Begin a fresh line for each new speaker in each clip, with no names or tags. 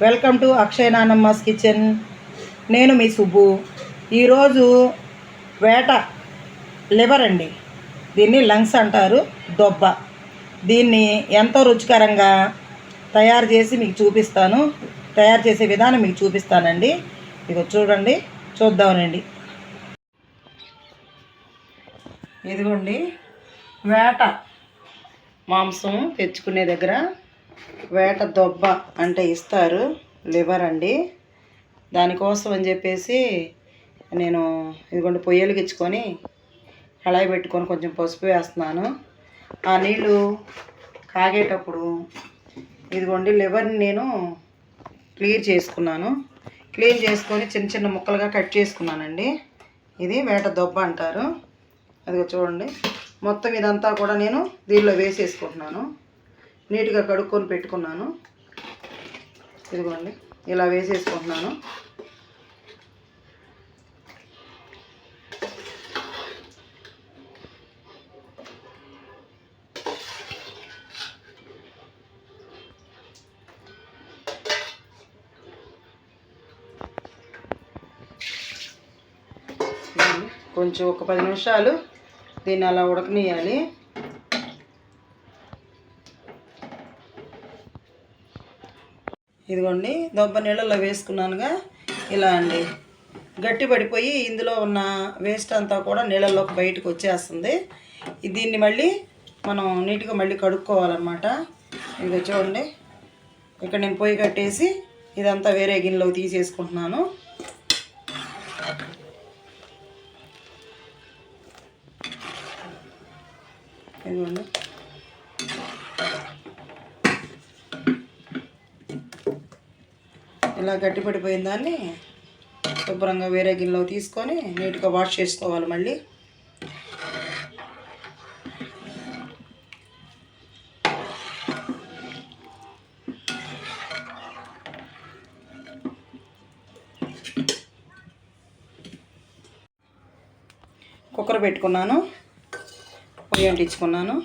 Welcome to Akshay Nanamma's kitchen. నేను మీ సుబ్బు. ఈరోజు వేట లివర్ అండి, దీన్ని లంగ్స్ అంటారు, దొబ్బ. దీన్ని ఎంతో రుచికరంగా తయారు చేసి మీకు చూపిస్తాను. తయారు చేసే విధానం మీకు చూపిస్తానండి. ఇదిగో చూడండి, చూద్దామనండి. ఇదిగోండి, వేట మాంసం తెచ్చుకునే దగ్గర వేట దొబ్బ అంటే ఇస్తారు, లివర్ అండి. దానికోసం అని చెప్పేసి నేను ఇదిగోండి పొయ్యి వెలిగించుకొని కళాయి పెట్టుకొని కొంచెం పసుపు వేస్తున్నాను. ఆ నీళ్ళు కాగేటప్పుడు ఇదిగోండి లివర్ని నేను క్లీన్ చేసుకున్నాను. క్లీన్ చేసుకొని చిన్న చిన్న ముక్కలుగా కట్ చేసుకున్నానండి. ఇది వేట దొబ్బ అంటారు. అదిగో చూడండి, మొత్తం ఇదంతా కూడా నేను దీనిలో వేసేసుకుంటున్నాను. నీట్గా కడుక్కొని పెట్టుకున్నాను. ఇదిగోండి ఇలా వేసేసుకుంటున్నాను. కొంచెం ఒక 10 నిమిషాలు దీన్ని అలా ఉడకనియాలి. ఇదిగోండి, దొబ్బ నీళ్ళలో వేసుకున్నానుగా, ఇలా అండి గట్టి పడిపోయి ఇందులో ఉన్న వేస్ట్ అంతా కూడా నీళ్ళలోకి బయటకు వచ్చేస్తుంది. దీన్ని మళ్ళీ మనం నీట్గా మళ్ళీ కడుక్కోవాలన్నమాట. ఇదిగో చూడండి, ఇక్కడ నేను పొయ్యి కట్టేసి ఇదంతా వేరే గిన్నెలోకి తీసేసుకుంటున్నాను. ఇదిగోండి, ఇలా గట్టి పడిపోయిన దాన్ని శుభ్రంగా వేరే గిన్నెలో తీసుకొని నీట్గా వాష్ చేసుకోవాలి. మళ్ళీ కుక్కర్ పెట్టుకున్నాను, పొయ్యి అంటించుకున్నాను.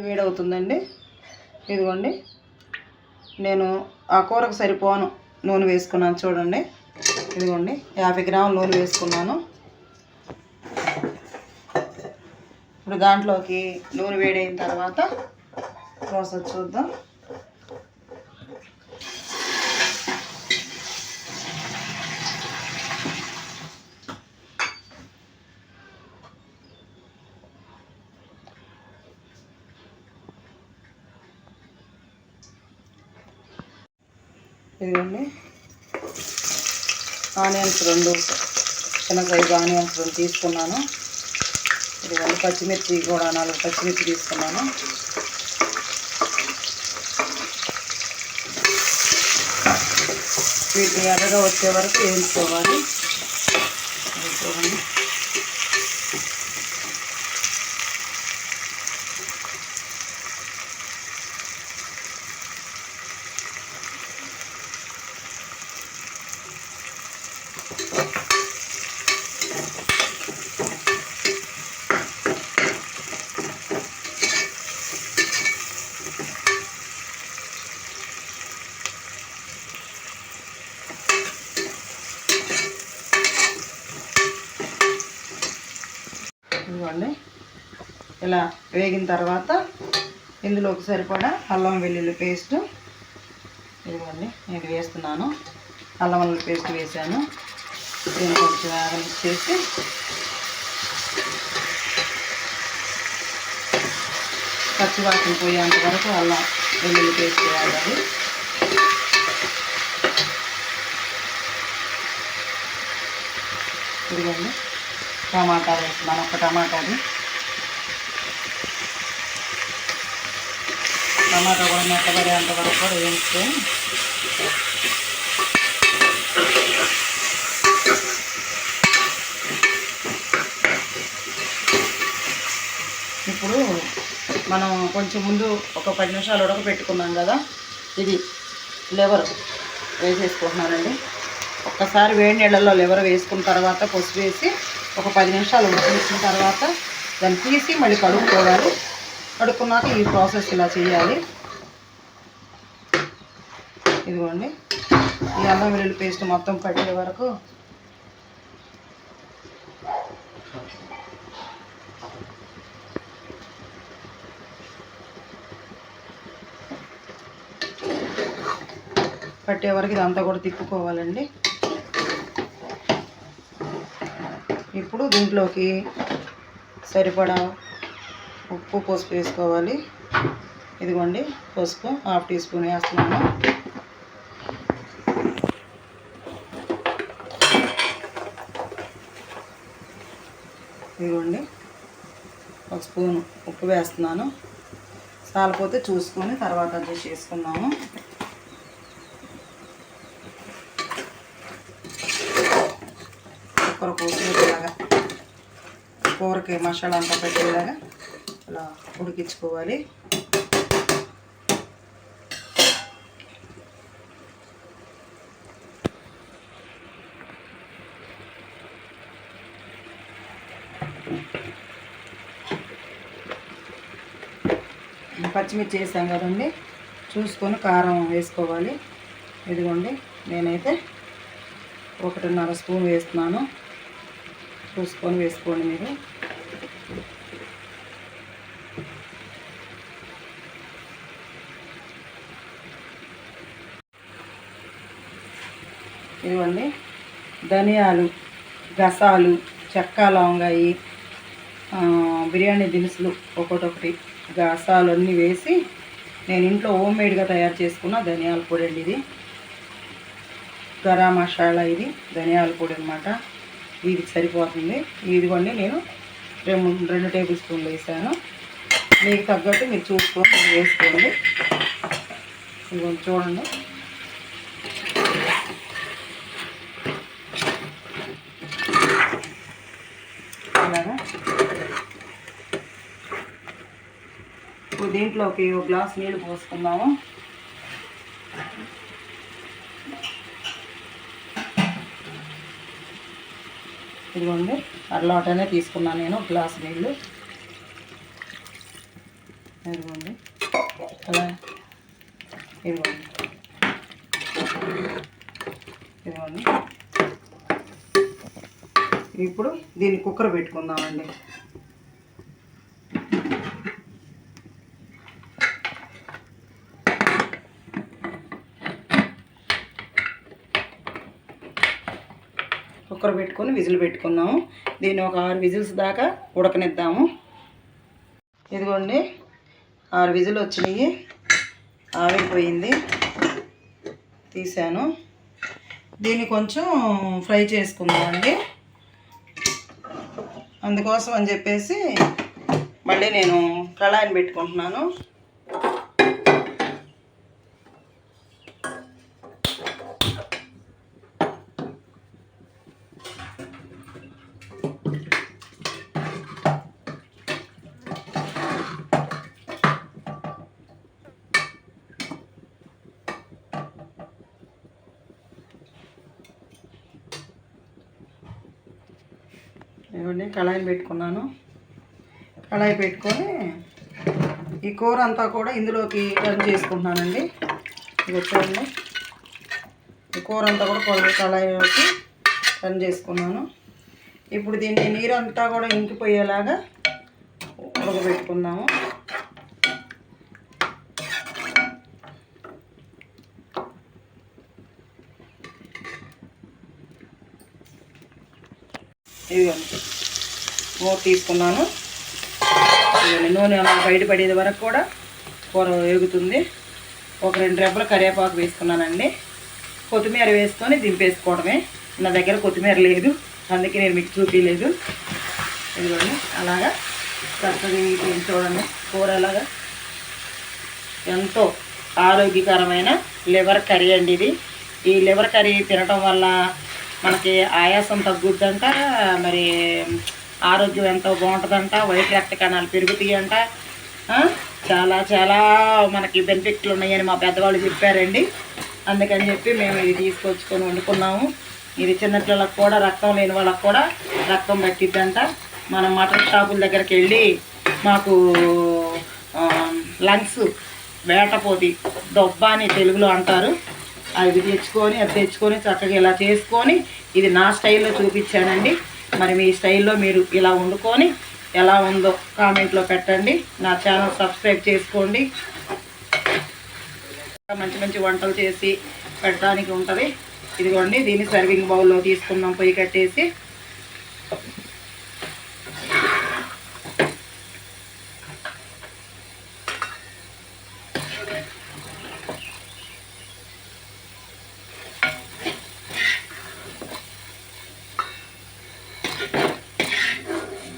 వేడవుతుందండి. ఇదిగోండి, నేను ఆ కూరకు సరిపోను నూనె వేసుకున్నాను. చూడండి, ఇదిగోండి 50 గ్రాముల నూనె వేసుకున్నాను. ఇప్పుడు దాంట్లోకి నూనె వేడైన తర్వాత ప్రాసెస్ చూద్దాం. ఇదిగోండి, ఆనియన్స్ 2 చిన్న సైజు ఆనియన్స్ 2 తీసుకున్నాను. ఇదిగోండి, పచ్చిమిర్చి కూడా 4 పచ్చిమిర్చి తీసుకున్నాను. వీటిని ఎర్రగా వచ్చే వరకు వేయించుకోవాలి. చూడండి, ఇదిగోండి ఇలా వేగిన తర్వాత ఇందులోకి సరిపడా అల్లం వెల్లుల్లి పేస్ట్, ఇదిగోండి నేను వేస్తున్నాను. అల్లం వెల్లుల్లి పేస్ట్ వేసాను. దీన్ని కొంచెం వేగనిచ్చేసి పచ్చివాసన పోయేంత వరకు అల్లం వెల్లుల్లి పేస్ట్ వేయాలి. ఇదిగోండి, టమాటా వేస్తున్నాను, ఒక టమాటా కూడా మెత్తబడేంత వరకు కూడా వేయించుకొని ఇప్పుడు మనం కొంచెం ముందు ఒక 10 నిమిషాలు ఉడకపెట్టుకున్నాం కదా, ఇది లివర్ వేసేసుకుంటున్నానండి. ఒక్కసారి వేడి నీళ్ళల్లో లివర్ వేసుకున్న తర్వాత పసుపు వేసి ఒక 10 నిమిషాలు ఉడకనిచ్చిన తర్వాత దాన్ని తీసి మళ్ళీ కడుక్కోవాలి. కడుక్కున్నాక ఈ ప్రాసెస్ ఇలా చేయాలి. ఇదిగోండి ఈ అల్లం వెల్లుల్లి పేస్ట్ మొత్తం పట్టే వరకు ఇదంతా కూడా తిప్పుకోవాలండి. ఇప్పుడు దీంట్లోకి సరిపడా ఉప్పు పసుపు వేసుకోవాలి. ఇదిగోండి పసుపు 1/2 టీ స్పూన్ వేస్తున్నాను. ఇదిగోండి 1 స్పూన్ ఉప్పు వేస్తున్నాను. సాలిపోతే చూసుకొని తర్వాత అడ్జస్ట్ చేసుకుందాము. కూర కోసేలాగా కూరకి మసాలా అంతా పెట్టేలాగా ఇలా ఉడికించుకోవాలి. పచ్చిమిర్చి వేసాం కదండి, చూసుకొని కారం వేసుకోవాలి. ఇదిగోండి నేనైతే 1.5 స్పూన్ వేస్తున్నాను. చూసుకొని వేసుకోండి మీరు. ఇదిగోండి ధనియాలు, గసాలు, చెక్క, లవంగాయి, బిర్యానీ దినుసులు ఒకటొకటి గసాలు అన్నీ వేసి నేను ఇంట్లో హోమ్మేడ్గా తయారు చేసుకున్న ధనియాల పొడి అండి. ఇది గరం మసాలా, ఇది ధనియాల పొడి అన్నమాట. ఇది సరిపోతుంది. ఇదిగోండి నేను 2 టేబుల్ స్పూన్లు వేసాను. మీకు తగ్గట్టు మీరు చూసుకొని వేసుకోండి. ఇదిగోండి చూడండి. అలాగా ఇప్పుడు దీంట్లోకి 1 గ్లాస్ నీళ్ళు పోసుకుందాము. ఇదిగోండి అరలోటనే తీసుకున్నాను నేను 1 గ్లాస్ నీళ్ళు. ఇదిగోండి అలా ఇదిగోండి ఇదిగోండి. ఇప్పుడు దీన్ని కుక్కర్ పెట్టుకుందామండి. కుక్కర్ పెట్టుకొని విజిల్ పెట్టుకుందాము. దీన్ని ఒక 6 విజిల్స్ దాకా ఉడకనిద్దాము. ఇదిగోండి 6 విజిల్ వచ్చినాయి, ఆవిరిపోయింది, తీసాను. దీన్ని కొంచెం ఫ్రై చేసుకుందామండి. అందుకోసం అని చెప్పేసి మళ్ళీ నేను కళాయిని పెట్టుకుంటున్నాను. ఇవన్నీ కళాయిని పెట్టుకున్నాను. కళాయి పెట్టుకొని ఈ కూర అంతా కూడా ఇందులోకి టర్న్ చేసుకుంటున్నానండి. ఇది చూడండి, ఈ కూర అంతా కూడా కళాయిలోకి టర్న్ చేసుకున్నాను. ఇప్పుడు దీన్ని నీరంతా కూడా ఇంకిపోయేలాగా ఉడకబెట్టుకుందాము. ఇదిగోండి మూత తీసుకున్నాను. నూనె బయటపడేది వరకు కూడా కూర వేగుతుంది. ఒక 2 రెబ్బల కరివేపాకు వేసుకున్నానండి. కొత్తిమీర వేసుకొని దింపేసుకోవడమే. నా దగ్గర కొత్తిమీర లేదు, అందుకే నేను మీకు చూపించలేదు. ఇదిగోండి అలాగా చక్కగా చూడండి కూర అలాగా. ఎంతో ఆరోగ్యకరమైన లివర్ కర్రీ అండి ఇది. ఈ లివర్ కర్రీ తినటం వల్ల మనకి ఆయాసం తగ్గుద్దంట, మరి ఆరోగ్యం ఎంతో బాగుంటుందంట, వైట్ రక్త కణాలు పెరుగుతాయంట, చాలా చాలా మనకి బెనిఫిట్లు ఉన్నాయని మా పెద్దవాళ్ళు చెప్పారండి. అందుకని చెప్పి మేము ఇది తీసుకొచ్చుకొని వండుకున్నాము. ఇది చిన్నపిల్లలకు కూడా, రక్తం లేని వాళ్ళకు కూడా రక్తం పట్టిద్దంట. మనం మటన్ షాపుల దగ్గరికి వెళ్ళి మాకు లంగ్స్ వేటపోతి దొబ్బ అని తెలుగులో అంటారు, అవి తెచ్చుకొని అది తెచ్చుకొని చక్కగా ఇలా చేసుకొని ఇది నా స్టైల్లో చూపించానండి. మరి మీ స్టైల్లో మీరు ఇలా వండుకొని ఎలా ఉందో కామెంట్లో పెట్టండి. నా ఛానల్ సబ్స్క్రైబ్ చేసుకోండి. మంచి మంచి వంటలు చేసి పెట్టడానికి ఉంటుంది. ఇదిగోండి, దీన్ని సర్వింగ్ బౌల్లో తీసుకుందాం పొయ్యి కట్టేసి.